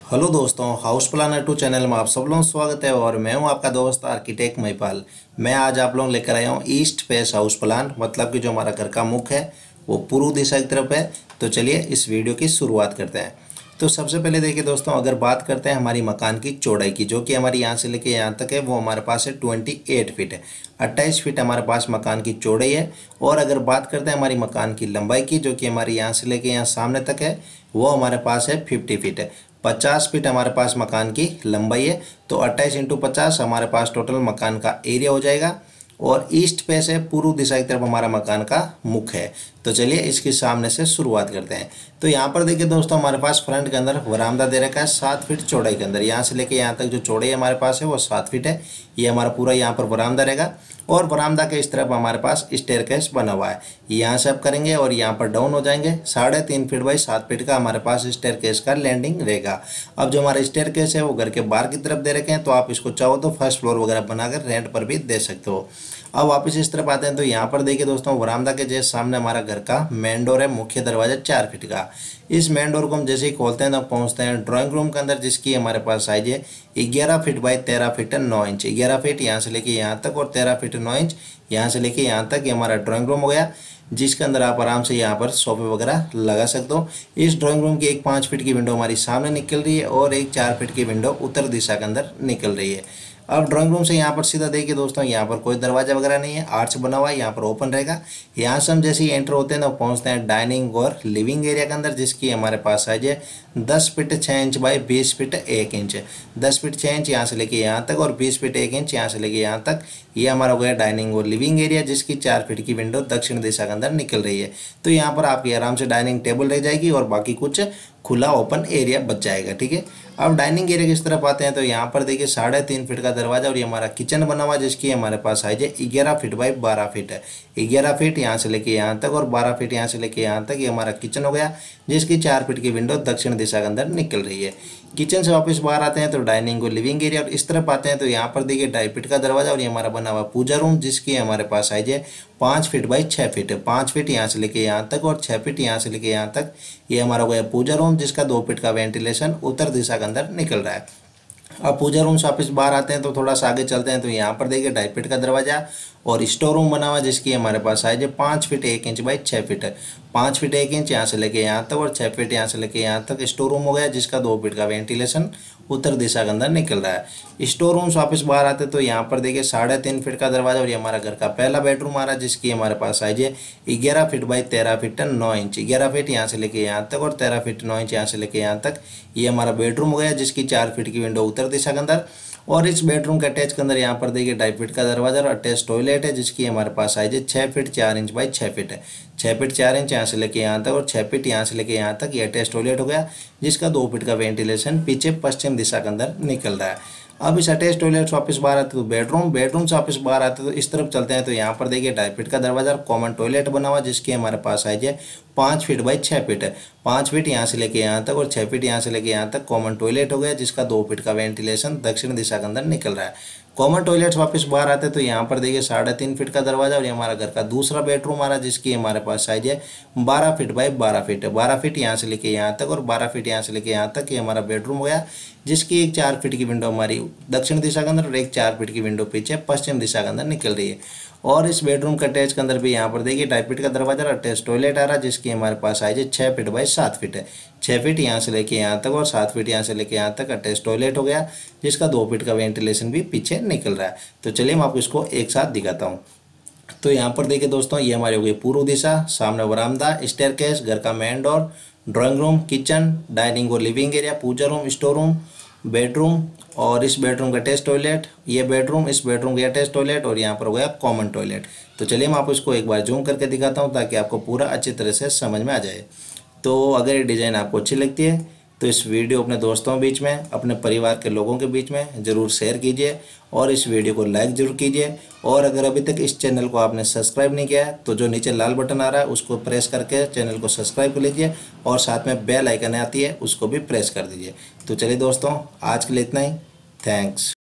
Hello दोस्तों, house planner 2 channel में आप सब लोगों का स्वागत है। और मैं हूं आपका दोस्त आर्किटेक्ट महिपाल। मैं आज आप लोग लेकर आया हूं ईस्ट फेस हाउस प्लान, मतलब कि जो हमारा घर का मुख है वो पूर्व दिशा की तरफ है। तो चलिए इस वीडियो की शुरुआत करते हैं। तो सबसे पहले देखिए दोस्तों, अगर बात करते हैं हमारी मकान की चौड़ाई की, जो कि हमारी यहाँ से लेके यहाँ तक है, वो हमारे पास है 28 फीट है। 28 फीट हमारे पास मकान की चौड़ाई है। और अगर बात करते हैं हमारी मकान की लंबाई की, जो कि हमारी यहाँ से लेके यहाँ सामने तक है, वो हमारे पास है 50 फीट है। 50 फीट हमारे पास मकान की लंबाई है। तो 28 इंटू 50 हमारे पास टोटल मकान का एरिया हो जाएगा। और ईस्ट फेस है, पूर्व दिशा की तरफ हमारा मकान का मुख है। तो चलिए इसके सामने से शुरुआत करते हैं। तो यहाँ पर देखिए दोस्तों, हमारे पास फ्रंट के अंदर वरामदा दे रखा है 7 फीट चौड़ाई के अंदर। यहाँ से लेके यहाँ तक जो चौड़ाई हमारे पास है वो 7 फीट है। ये हमारा पूरा यहाँ पर वरामदा रहेगा। और वरामदा के इस तरफ हमारे पास स्टेयरकेस बना हुआ है। यहाँ से आप करेंगे और यहाँ पर डाउन हो जाएंगे। 3.5 फीट बाई 7 फीट का हमारे पास स्टेयरकेस का लैंडिंग रहेगा। अब जो हमारा स्टेयरकेस है वो घर के बाहर की तरफ दे रखे हैं, तो आप इसको चाहो तो फर्स्ट फ्लोर वगैरह बनाकर रेंट पर भी दे सकते हो। अब वापस इस तरफ आते हैं, तो यहाँ पर देखिए दोस्तों, वरामदा के जैसे सामने हमारा घर का मेन डोर है, मुख्य दरवाजा 4 फीट का। इस मेन डोर को हम जैसे ही खोलते हैं तो पहुँचते हैं ड्राइंग रूम के अंदर, जिसकी हमारे पास साइज है 11 feet by 13 feet 9 inch. 11 feet यहाँ से लेके यहाँ तक और 13 फीट 9 इंच यहाँ से लेके यहाँ तक। ये हमारा ड्राइंग रूम हो गया, जिसके अंदर आप आराम से यहाँ पर सोफे वगैरह लगा सकते हो। इस ड्राइंग रूम की एक 5 फीट की विंडो हमारी सामने निकल रही है और एक 4 फीट की विंडो उत्तर दिशा के अंदर निकल रही है। अब ड्राइंग रूम से यहाँ पर सीधा देखिए दोस्तों, यहाँ पर कोई दरवाजा वगैरह नहीं है, आर्च बना हुआ है, यहाँ पर ओपन रहेगा। यहाँ से हम जैसे ही एंटर होते हैं तो पहुँचते हैं डाइनिंग और लिविंग एरिया के अंदर, जिसकी हमारे पास साइज है 10 feet 6 inch by 20 feet 1 inch. 10 feet 6 inch यहाँ से लेके यहाँ तक और 20 फीट 1 इंच यहाँ से लेके यहाँ तक। ये हमारा हो गया डाइनिंग और लिविंग एरिया, जिसकी 4 फीट की विंडो दक्षिण दिशा के अंदर निकल रही है। तो यहाँ पर आपकी आराम से डाइनिंग टेबल रह जाएगी और बाकी कुछ खुला ओपन एरिया बच जाएगा। ठीक है, अब डाइनिंग एरिया किस तरफ आते हैं, तो यहाँ पर देखिए 3.5 फीट का दरवाजा और ये हमारा किचन बना हुआ है, जिसकी हमारे पास साइज है 11 फीट बाई 12 फीट है। 11 फीट यहाँ से लेके यहाँ तक और 12 फीट यहाँ से लेके यहाँ तक। ये हमारा किचन हो गया, जिसकी 4 फीट की विंडो दक्षिण दिशा के अंदर निकल रही है। किचन से वापस बाहर आते हैं तो डाइनिंग और लिविंग एरिया, और इस तरफ आते हैं तो यहाँ पर देखिए 2.5 फीट का दरवाजा और ये हमारा बना हुआ पूजा रूम, जिसकी हमारे पास साइज है 5 फीट बाई 6 फीट है। 5 फीट यहाँ से लेके यहाँ तक और 6 फीट यहाँ से लेके यहाँ तक। ये हमारा हो गया पूजा रूम, जिसका 2 फीट का वेंटिलेशन उत्तर दिशा के अंदर निकल रहा है। अब पूजा रूम से वापस बाहर आते हैं तो थोड़ा सा आगे चलते हैं, तो यहाँ पर देखिए 2.5 फीट का दरवाजा और स्टोर रूम बना हुआ, जिसकी हमारे पास साइज है 5 फीट 1 इंच बाई 6 फीट है। 5 फीट 1 इंच यहाँ से लेके यहाँ तक और 6 फीट यहाँ से लेके यहाँ तक स्टोर रूम हो गया, जिसका 2 फीट का वेंटिलेशन उत्तर दिशा के अंदर निकल रहा है। स्टोर रूम से वापस बाहर आते तो यहाँ पर देखिए 3.5 फीट का दरवाजा और ये हमारा घर का पहला बेडरूम आ रहा है, जिसकी हमारे पास साइज है 11 feet by 13 feet 9 inch. 11 feet यहाँ से लेके यहाँ तक और 13 फीट 9 इंच यहाँ से लेके यहाँ तक। ये हमारा बेडरूम हो गया, जिसकी 4 फीट की विंडो उत्तर दिशा के अंदर। और इस बेडरूम के अटैच के अंदर यहाँ पर देखिए 2.5 फीट का दरवाजा और अटैच टॉयलेट है, जिसकी हमारे पास साइज है 6 फीट 4 इंच बाई 6 फीट है। 6 फीट 4 इंच यहाँ से लेके यहाँ तक और 6 फीट यहाँ से लेके यहाँ तक। ये अटैच टॉयलेट हो गया, जिसका 2 फीट का वेंटिलेशन पीछे पश्चिम दिशा के अंदर निकल रहा है। अब इस अटैच टॉयलेट से वापस बाहर आते तो बेडरूम से वापस बाहर आते तो इस तरफ चलते हैं, तो यहाँ पर देखिए 2.5 फीट का दरवाजा और कॉमन टॉयलेट बना हुआ, जिसकी हमारे पास साइज है 5 फीट बाई 6 फीट है। 5 फीट यहाँ से लेके यहाँ तक और 6 फीट यहाँ से लेके यहाँ तक कॉमन टॉयलेट हो गया, जिसका 2 फीट का वेंटिलेशन दक्षिण दिशा के अंदर निकल रहा है। कॉमन टॉयलेट से वापस बाहर आते तो यहाँ पर देखिए 3.5 फीट का दरवाजा और ये हमारा घर का दूसरा बेडरूम आ रहा है, जिसकी हमारे पास साइज है 12 फीट बाई 12 फीट है। 12 फीट यहाँ से लेके यहाँ तक और 12 फीट यहाँ से लेके यहाँ तक। ये हमारा बेडरूम हो गया, जिसकी एक 4 फीट की विंडो हमारी दक्षिण दिशा के अंदर और एक 4 फीट की विंडो पीछे पश्चिम दिशा के अंदर निकल रही है। और इस बेडरूम के अटैच के अंदर भी यहाँ पर देखिए 2.5 फीट का दरवाजा और अटैच टॉयलेट आ रहा है, जिसकी हमारे पास साइज है 6 फीट बाई 7 फीट है। 6 फीट यहाँ से लेके यहाँ तक और 7 फीट यहाँ से लेके यहाँ तक अटैच टॉयलेट हो गया, जिसका 2 फीट का वेंटिलेशन भी पीछे निकल रहा है। तो चलिए मैं आपको इसको एक साथ दिखाता हूँ। तो यहाँ पर देखिए दोस्तों, ये हमारी हो गई पूर्व दिशा, सामने वरामदा, स्टेयरकेस, घर का main door, drawing room, kitchen, dining और लिविंग एरिया, पूजा रूम, स्टोर रूम, बेडरूम और इस बेडरूम का अटैच टॉयलेट, ये बेडरूम, इस बेडरूम का अटैच टॉयलेट और यहाँ पर हो गया कॉमन टॉयलेट। तो चलिए मैं आपको इसको एक बार जूम करके दिखाता हूँ, ताकि आपको पूरा अच्छी तरह से समझ में आ जाए। तो अगर ये डिज़ाइन आपको अच्छी लगती है तो इस वीडियो अपने दोस्तों के बीच में, अपने परिवार के लोगों के बीच में ज़रूर शेयर कीजिए और इस वीडियो को लाइक ज़रूर कीजिए। और अगर अभी तक इस चैनल को आपने सब्सक्राइब नहीं किया है तो जो नीचे लाल बटन आ रहा है उसको प्रेस करके चैनल को सब्सक्राइब कर लीजिए और साथ में बेल आइकन आती है उसको भी प्रेस कर दीजिए। तो चलिए दोस्तों, आज के लिए इतना ही। थैंक्स।